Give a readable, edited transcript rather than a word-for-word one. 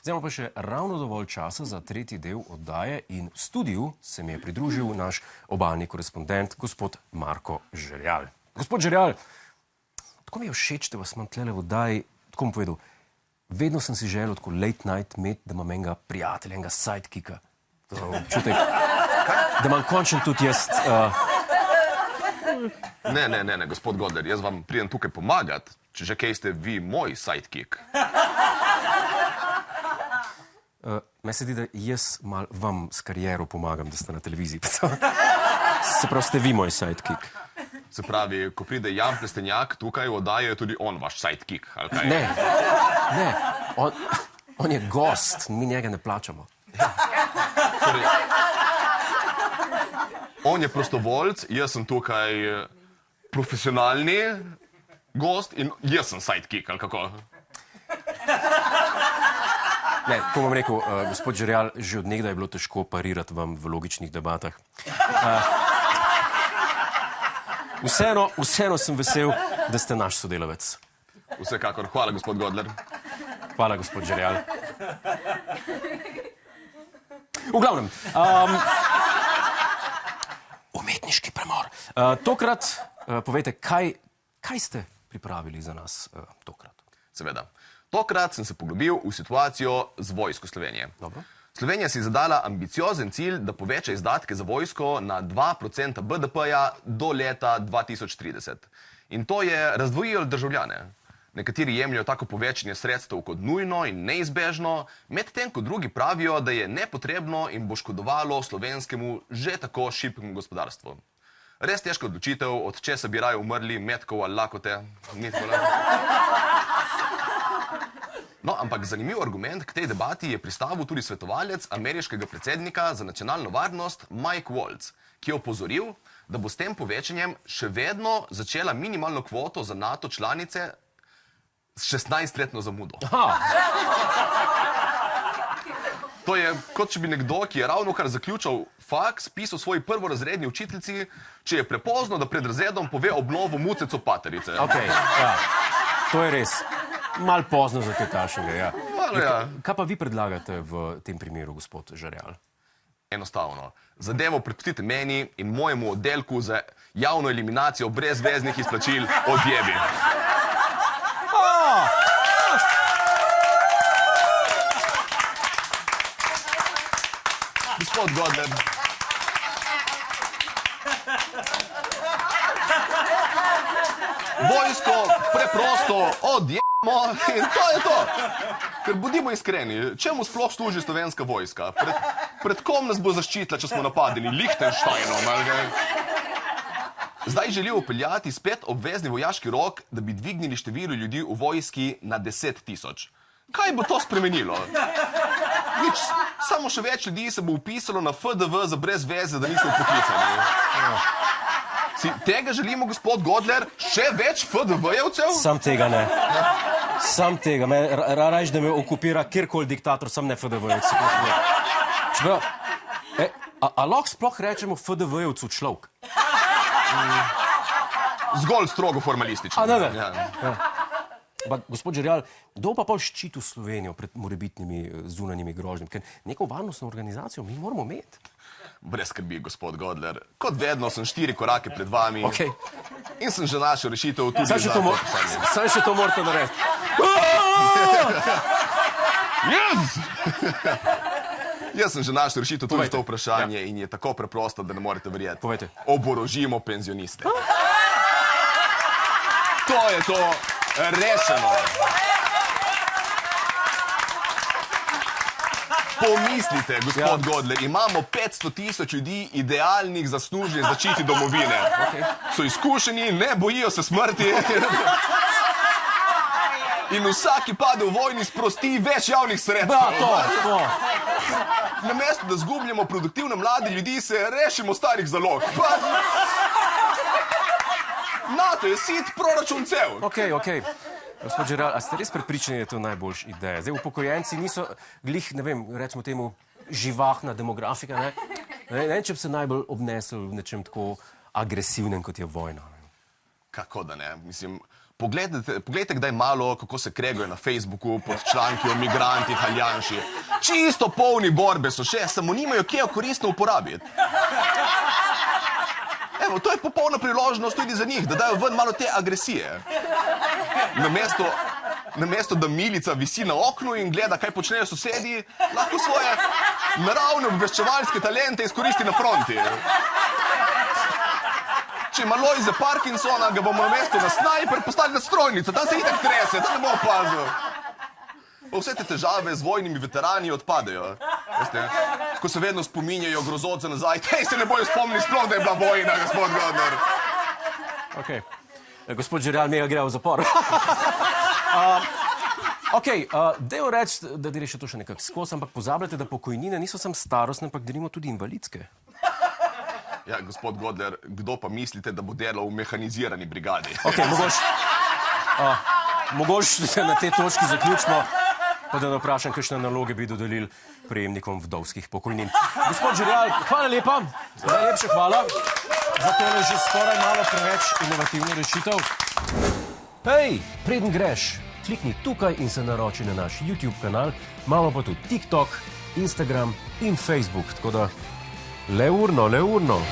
Zdaj imamo pa še ravno dovolj časa za tretji del oddaje in v studiu se mi je pridružil naš obalni korespondent, gospod Marko Žerjal. Gospod Žerjal, tako mi je všeč, da vas imam tlele v oddaji, tako bom povedal, vedno sem si želel tako late night imeti, da imam enega prijatelja, enega sidekicka. Občutek, da imam končno tudi jaz... Ne, gospod Godler, jaz vam pridem tukaj pomagati, če že kaj ste vi moj sidekick. Meni se zdi, da jaz mal vam s kariero pomagam, da ste na televiziji. Se pravi, ste vi moj sidekick. Se pravi, ko pride Jan Plestenjak tukaj v oddaji, je tudi on vaš sidekick, ali kaj? Ne, on je gost, mi njega ne plačamo. Torej, on je prostovoljc, jaz sem tukaj profesionalni gost in jaz sem sidekick, ali kako? Ne, ko bom rekel, gospod Žerjal, že od nekdaj je bilo težko parirati vam v logičnih debatah. Vseeno sem vesel, da ste naš sodelavec. Vsekakor. Hvala, gospod Godler. Hvala, gospod Žerjal. V glavnem, umetniški premor. Tokrat, povejte, kaj ste pripravili za nas tokrat? Seveda. Tokrat sem se poglobil v situacijo z vojsko Slovenije. Dobro. Slovenija si je zadala ambiciozen cilj, da poveča izdatke za vojsko na 2% BDP-ja do leta 2030. In to je razdvojilo državljane. Nekateri jemljajo tako povečanje sredstev kot nujno in neizbežno, medtem ko drugi pravijo, da je nepotrebno in bo škodovalo slovenskemu že tako šibkemu gospodarstvu. Res težka odločitev, od česa bi raje umrli, metkov ali lakote. No, ampak zanimiv argument k tej debati je pristavil tudi svetovalec ameriškega predsednika za nacionalno varnost Mike Waltz, ki je opozoril, da bo s tem povečanjem še vedno začela minimalno kvoto za NATO članice s 16-letno zamudo. To je, kot če bi nekdo, ki je ravnokar zaključil faks, pisal svoji prvorazredni učiteljici, če je prepozno, da pred razredom pove obnovo muceco paterice. Okej, ja, to je res. Mal pozno za kaj takšnega, ja. Kaj pa vi predlagate v tem primeru, gospod Žerjal? Enostavno. Zadevo prepustite meni in mojemu oddelku za javno eliminacijo brezveznih izplačil odjebi. Gospod Godler. Vojsko preprosto odjebimo in to je to. Ker bodimo iskreni, čemu sploh služi slovenska vojska? Pred kom nas bo zaščitila, če smo napadili? Lichtensteinom, ali kaj? Zdaj želijo vpeljati spet obvezni vojaški rok, da bi dvignili število ljudi v vojski na 10 000. Kaj bo to spremenilo? Nič, samo še več ljudi se bo upisalo na FDV za brez veze, da niso poklicani. Tega želimo, gospod Godler, še več FDV-jevcev? Sam tega ne. Sam tega. Rajš, da me okupira kjerkoli diktator, sam ne FDV-jevci. A lahko sploh rečemo FDV-jevcu človek? Zgolj strogo formalistično. Gospod Žerjal, kdo pa ščiti Slovenijo pred morebitnimi zunanjimi grožnjami? Ker neko varnostno organizacijo mi moramo imeti. Brez skrbi, gospod Godler. Kot vedno sem 4 korake pred vami. Okej. In sem že našel rešitev tudi za to vprašanje. Sam še to morate narediti. Jaz sem že našel rešitev tudi za to vprašanje in je tako preprosto, da ne morete verjeti. Povejte. Oborožimo penzioniste. To je to rešeno. Pomislite, gospod Godler, imamo 500 000 ljudi idealnih za služenje zaščiti domovine. So izkušeni, ne bojijo se smrti. In vsak, ki pade v vojni, sprosti več javnih sredstev. Namesto, da zgubljamo produktivne mlade ljudi, se rešimo starih zalog. NATO je sit, proračun cel. Okej. Gospod Žerjal, a ste res prepričani, da je to najboljša ideja? Zdaj, upokojenci niso glih, ne vem, recimo temu, živahna demografika, ne? Ne vem, če bi se najbolj obnesel v nečem tako agresivnem, kot je vojna. Kako da ne? Mislim, Poglejte kdaj malo, kako se kregajo na Facebooku pod članki o migrantih ali Janši. Čisto polni borbe so še, samo nimajo kje koristno uporabiti. Evo, to je popolna priložnost tudi za njih, da dajo ven malo te agresije. Namesto da Milica visi na oknu in gleda, kaj počnejo sosedi, lahko svoje naravne obveščevalske talente izkoristi na fronti. Če ima Lojze Parkinsona, ga bomo namesto na snajper poslali na strojnico, tam se itak trese, tam ne bo opazil. Vse te težave z vojnimi veterani odpadejo. Veste, ko se vedno spominjajo grozot za nazaj, tej se ne bojo spomnili sploh, da je bila vojna, gospod Godler. Ok, gospod Žerjal, mega gre v zapor. Ok, dejmo reči, da deli še to še nekako skozi, ampak pozabljate, da pokojnine niso samo starostne, ampak delimo tudi invalidske. Ja, gospod Godler, kdo pa mislite, da bo delal v mehanizirani brigadi? Ok, mogoče na tej točki zaključimo, pa da ne vprašam, kakšne naloge bi dodelili prejemnikom vdovskih pokojnin. Gospod Žerjal, hvala lepa, najlepša hvala za tole že skoraj malo preveč inovativno rešitev. Hej, preden greš, klikni tukaj in se naroči na naš YouTube kanal, imamo pa tudi TikTok, Instagram in Facebook, tako da le urno.